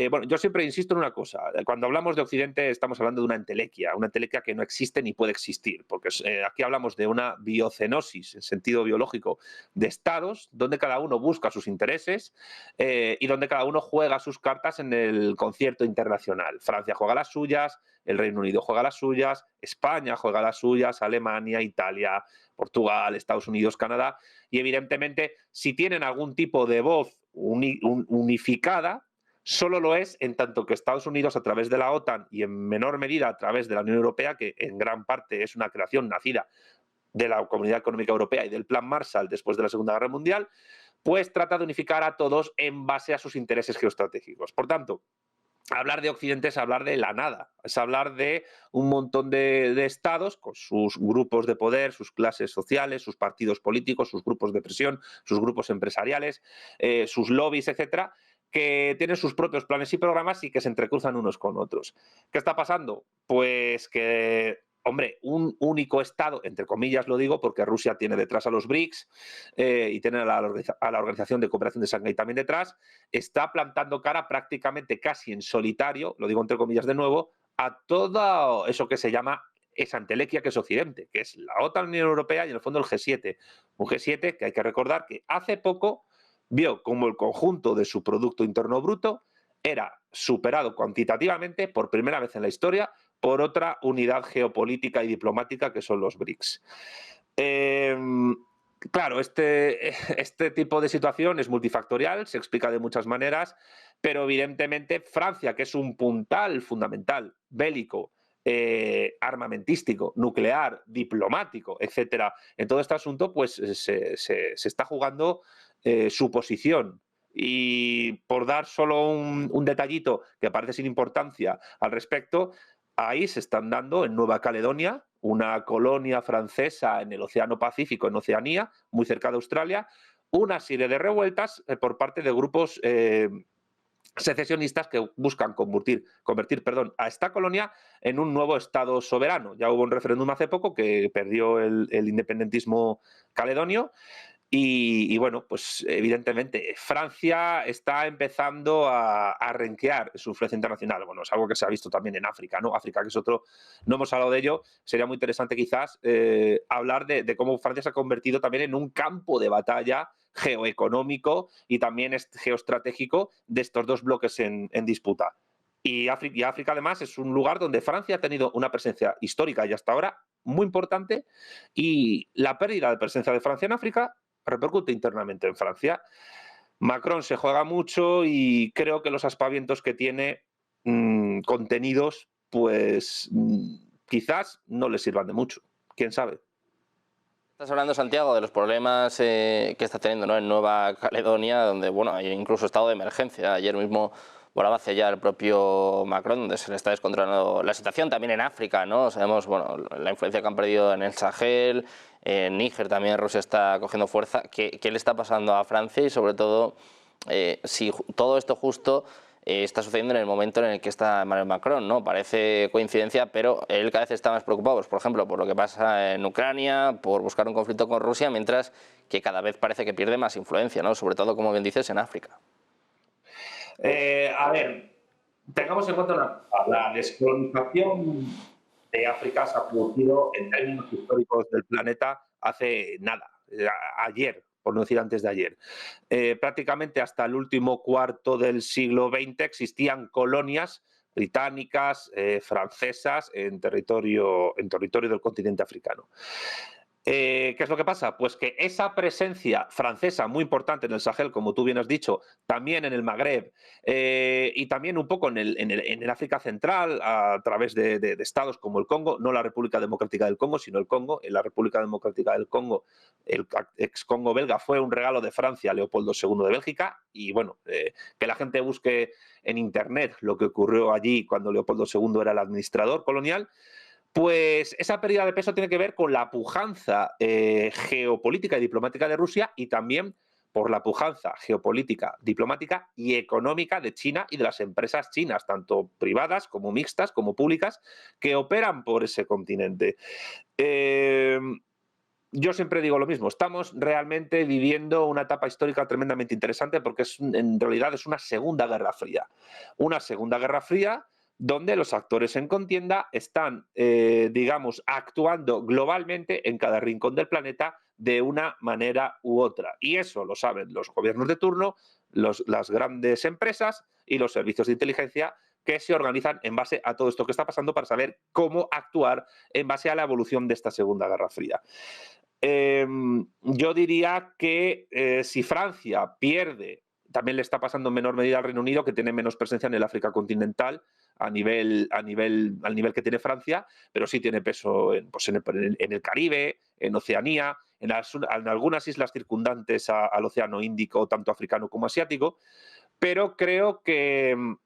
F: Bueno, yo siempre insisto en una cosa. Cuando hablamos de Occidente estamos hablando de una entelequia que no existe ni puede existir, porque aquí hablamos de una biocenosis en sentido biológico de estados donde cada uno busca sus intereses y donde cada uno juega sus cartas en el concierto internacional. Francia juega las suyas, el Reino Unido juega las suyas, España juega las suyas, Alemania, Italia, Portugal, Estados Unidos, Canadá, y evidentemente si tienen algún tipo de voz unificada, solo lo es en tanto que Estados Unidos, a través de la OTAN y en menor medida a través de la Unión Europea, que en gran parte es una creación nacida de la Comunidad Económica Europea y del Plan Marshall después de la Segunda Guerra Mundial, pues trata de unificar a todos en base a sus intereses geoestratégicos. Por tanto, hablar de Occidente es hablar de la nada, es hablar de un montón de estados con sus grupos de poder, sus clases sociales, sus partidos políticos, sus grupos de presión, sus grupos empresariales, sus lobbies, etcétera, que tienen sus propios planes y programas y que se entrecruzan unos con otros. ¿Qué está pasando? Pues que, hombre, un único Estado, entre comillas lo digo, porque Rusia tiene detrás a los BRICS y tiene a la Organización de Cooperación de Shanghái también detrás, está plantando cara prácticamente casi en solitario, lo digo entre comillas de nuevo, a todo eso que se llama esa entelequia que es Occidente, que es la OTAN, la Unión Europea y en el fondo el G7. Un G7 que hay que recordar que hace poco vio como el conjunto de su Producto Interno Bruto era superado cuantitativamente por primera vez en la historia por otra unidad geopolítica y diplomática que son los BRICS. Claro, este tipo de situación es multifactorial, se explica de muchas maneras, pero evidentemente Francia, que es un puntal fundamental bélico, armamentístico, nuclear, diplomático, etcétera, en todo este asunto, pues se está jugando su posición. Y por dar solo un detallito que parece sin importancia al respecto, ahí se están dando en Nueva Caledonia, una colonia francesa en el Océano Pacífico, en Oceanía, muy cerca de Australia, una serie de revueltas por parte de grupos secesionistas que buscan convertir a esta colonia en un nuevo Estado soberano. Ya hubo un referéndum hace poco que perdió el independentismo caledonio. Y bueno, pues evidentemente Francia está empezando a renquear su influencia internacional. Bueno, es algo que se ha visto también en África, ¿no? África, que es otro, no hemos hablado de ello, sería muy interesante quizás hablar de cómo Francia se ha convertido también en un campo de batalla geoeconómico y también geoestratégico de estos dos bloques en disputa. Y África además es un lugar donde Francia ha tenido una presencia histórica y hasta ahora muy importante, y la pérdida de presencia de Francia en África repercute internamente en Francia. Macron se juega mucho y creo que los aspavientos que tiene contenidos, pues quizás no le sirvan de mucho. ¿Quién sabe?
A: Estás hablando, Santiago, de los problemas que está teniendo, ¿no?, en Nueva Caledonia, donde bueno, hay incluso estado de emergencia. Ayer mismo volaba hacia allá el propio Macron, donde se le está descontrolando la situación. También en África, ¿no? Sabemos, bueno, la influencia que han perdido en el Sahel, en Níger también Rusia está cogiendo fuerza. ¿Qué le está pasando a Francia? Y sobre todo, si todo esto justo está sucediendo en el momento en el que está Emmanuel Macron, ¿no? Parece coincidencia, pero él cada vez está más preocupado, pues, por ejemplo, por lo que pasa en Ucrania, por buscar un conflicto con Rusia, mientras que cada vez parece que pierde más influencia, ¿no? Sobre todo, como bien dices, en África.
F: A ver, tengamos en cuenta una cosa, la descolonización de África se ha producido en términos históricos del planeta hace nada, ayer, por no decir antes de ayer. Prácticamente hasta el último cuarto del siglo XX existían colonias británicas, francesas en territorio del continente africano. ¿Qué es lo que pasa? Pues que esa presencia francesa muy importante en el Sahel, como tú bien has dicho, también en el Magreb y también un poco en el África Central a través de estados como el Congo, no la República Democrática del Congo, sino el Congo. En la República Democrática del Congo, el ex Congo belga, fue un regalo de Francia a Leopoldo II de Bélgica y bueno, que la gente busque en internet lo que ocurrió allí cuando Leopoldo II era el administrador colonial. Pues esa pérdida de peso tiene que ver con la pujanza geopolítica y diplomática de Rusia y también por la pujanza geopolítica, diplomática y económica de China y de las empresas chinas, tanto privadas como mixtas, como públicas, que operan por ese continente. Yo siempre digo lo mismo, estamos realmente viviendo una etapa histórica tremendamente interesante porque en realidad es una Segunda Guerra Fría. Una Segunda Guerra Fría donde los actores en contienda están, digamos, actuando globalmente en cada rincón del planeta de una manera u otra. Y eso lo saben los gobiernos de turno, las grandes empresas y los servicios de inteligencia que se organizan en base a todo esto que está pasando para saber cómo actuar en base a la evolución de esta Segunda Guerra Fría. Yo diría que si Francia pierde, también le está pasando en menor medida al Reino Unido, que tiene menos presencia en el África continental al nivel que tiene Francia, pero sí tiene peso en el Caribe, en Oceanía, en algunas islas circundantes al Océano Índico, tanto africano como asiático. Pero creo que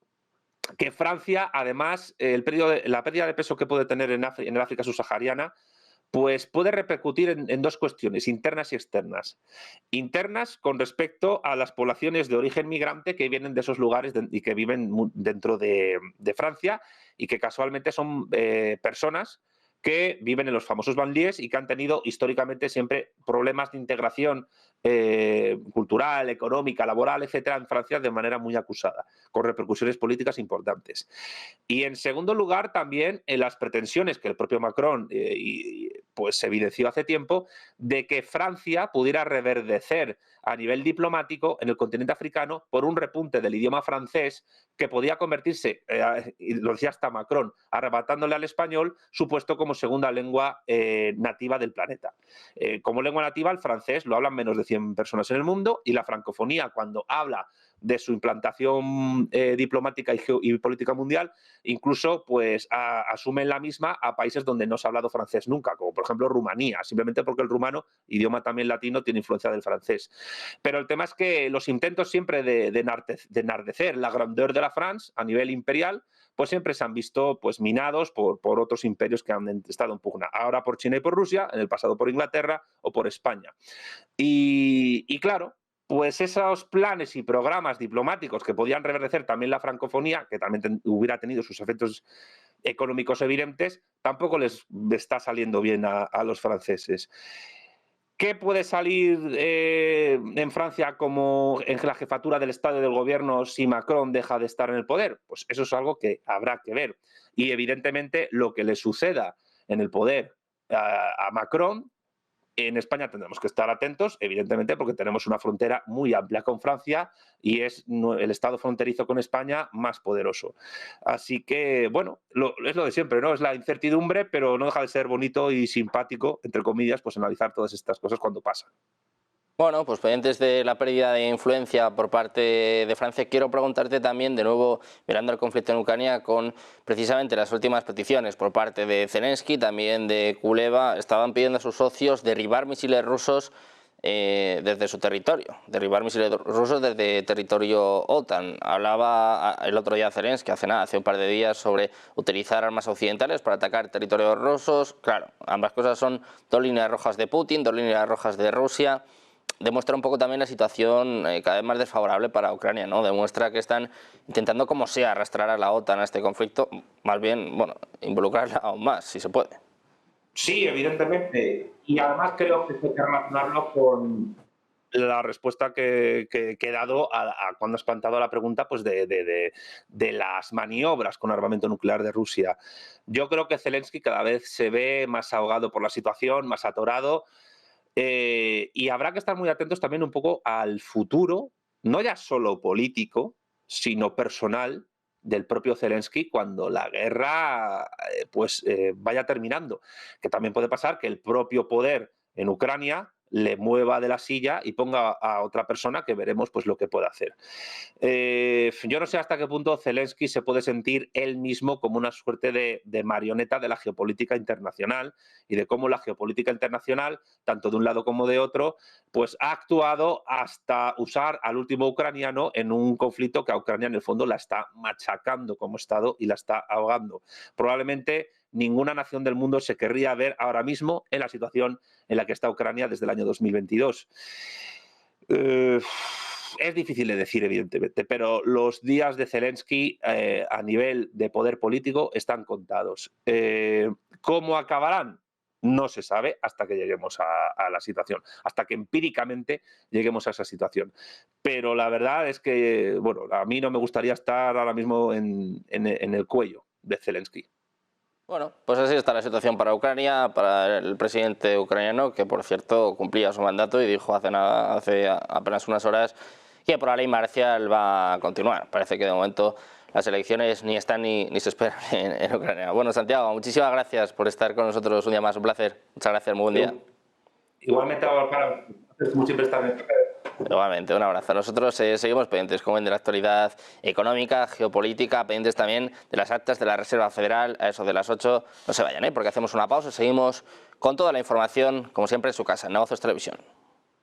F: Francia, además, la pérdida de peso que puede tener en el África subsahariana, pues puede repercutir en dos cuestiones, internas y externas. Internas con respecto a las poblaciones de origen migrante que vienen de esos lugares y que viven dentro de Francia y que casualmente son personas que viven en los famosos banlieues y que han tenido históricamente siempre problemas de integración cultural, económica, laboral, etcétera, en Francia de manera muy acusada, con repercusiones políticas importantes. Y en segundo lugar, también en las pretensiones que el propio Macron pues evidenció hace tiempo de que Francia pudiera reverdecer a nivel diplomático en el continente africano por un repunte del idioma francés que podía convertirse, y lo decía hasta Macron, arrebatándole al español su puesto como segunda lengua nativa del planeta. Como lengua nativa, el francés lo hablan menos de 100 personas en el mundo y la francofonía, cuando habla de su implantación diplomática y política mundial, incluso pues asumen la misma a países donde no se ha hablado francés nunca, como por ejemplo Rumanía, simplemente porque el rumano, idioma también latino, tiene influencia del francés. Pero el tema es que los intentos siempre de enardecer la grandeur de la France a nivel imperial, pues siempre se han visto pues minados por otros imperios que han estado en pugna. Ahora por China y por Rusia, en el pasado por Inglaterra o por España. Y claro, pues esos planes y programas diplomáticos que podían reverdecer también la francofonía, que también hubiera tenido sus efectos económicos evidentes, tampoco les está saliendo bien a los franceses. ¿Qué puede salir en Francia como en la jefatura del Estado y del Gobierno si Macron deja de estar en el poder? Pues eso es algo que habrá que ver. Y evidentemente lo que le suceda en el poder a Macron, en España tendremos que estar atentos, evidentemente, porque tenemos una frontera muy amplia con Francia y es el estado fronterizo con España más poderoso. Así que, bueno, es lo de siempre, ¿no? Es la incertidumbre, pero no deja de ser bonito y simpático, entre comillas, pues analizar todas estas cosas cuando pasan.
A: Bueno, pues pendientes de la pérdida de influencia por parte de Francia, quiero preguntarte también, de nuevo, mirando el conflicto en Ucrania, con precisamente las últimas peticiones por parte de Zelensky, también de Kuleva. Estaban pidiendo a sus socios derribar misiles rusos desde su territorio, derribar misiles rusos desde territorio OTAN. Hablaba el otro día Zelensky, hace un par de días, sobre utilizar armas occidentales para atacar territorios rusos. Claro, ambas cosas son dos líneas rojas de Putin, dos líneas rojas de Rusia. Demuestra un poco también la situación cada vez más desfavorable para Ucrania, ¿no? Demuestra que están intentando como sea arrastrar a la OTAN a este conflicto, más bien, bueno, involucrarla aún más, si se puede.
F: Sí, evidentemente. Y además creo que hay que relacionarlo con la respuesta que he dado a cuando has planteado la pregunta, pues de las maniobras con armamento nuclear de Rusia. Yo creo que Zelensky cada vez se ve más ahogado por la situación, más atorado. Y habrá que estar muy atentos también un poco al futuro, no ya solo político, sino personal del propio Zelensky cuando la guerra vaya terminando. Que también puede pasar que el propio poder en Ucrania le mueva de la silla y ponga a otra persona que veremos pues lo que puede hacer. Yo no sé hasta qué punto Zelensky se puede sentir él mismo como una suerte de marioneta de la geopolítica internacional y de cómo la geopolítica internacional, tanto de un lado como de otro, pues ha actuado hasta usar al último ucraniano en un conflicto que a Ucrania en el fondo la está machacando como Estado y la está ahogando. Probablemente ninguna nación del mundo se querría ver ahora mismo en la situación en la que está Ucrania desde el año 2022. Es difícil de decir, evidentemente, pero los días de Zelensky a nivel de poder político están contados. ¿Cómo acabarán? No se sabe hasta que lleguemos a la situación, hasta que empíricamente lleguemos a esa situación. Pero la verdad es que, bueno, a mí no me gustaría estar ahora mismo en el cuello de Zelensky.
A: Bueno, pues así está la situación para Ucrania, para el presidente ucraniano, que por cierto cumplía su mandato y dijo hace apenas unas horas que por la ley marcial va a continuar. Parece que de momento las elecciones ni están ni se esperan en Ucrania. Bueno, Santiago, muchísimas gracias por estar con nosotros un día más, un placer. Muchas gracias, muy buen día.
F: Igualmente, como siempre, estar bien.
A: Igualmente, un abrazo. Nosotros seguimos pendientes, como ven, de la actualidad económica, geopolítica, pendientes también de las actas de la Reserva Federal, a eso de las 8. No se vayan, porque hacemos una pausa y seguimos con toda la información, como siempre, en su casa, en Negocios Televisión.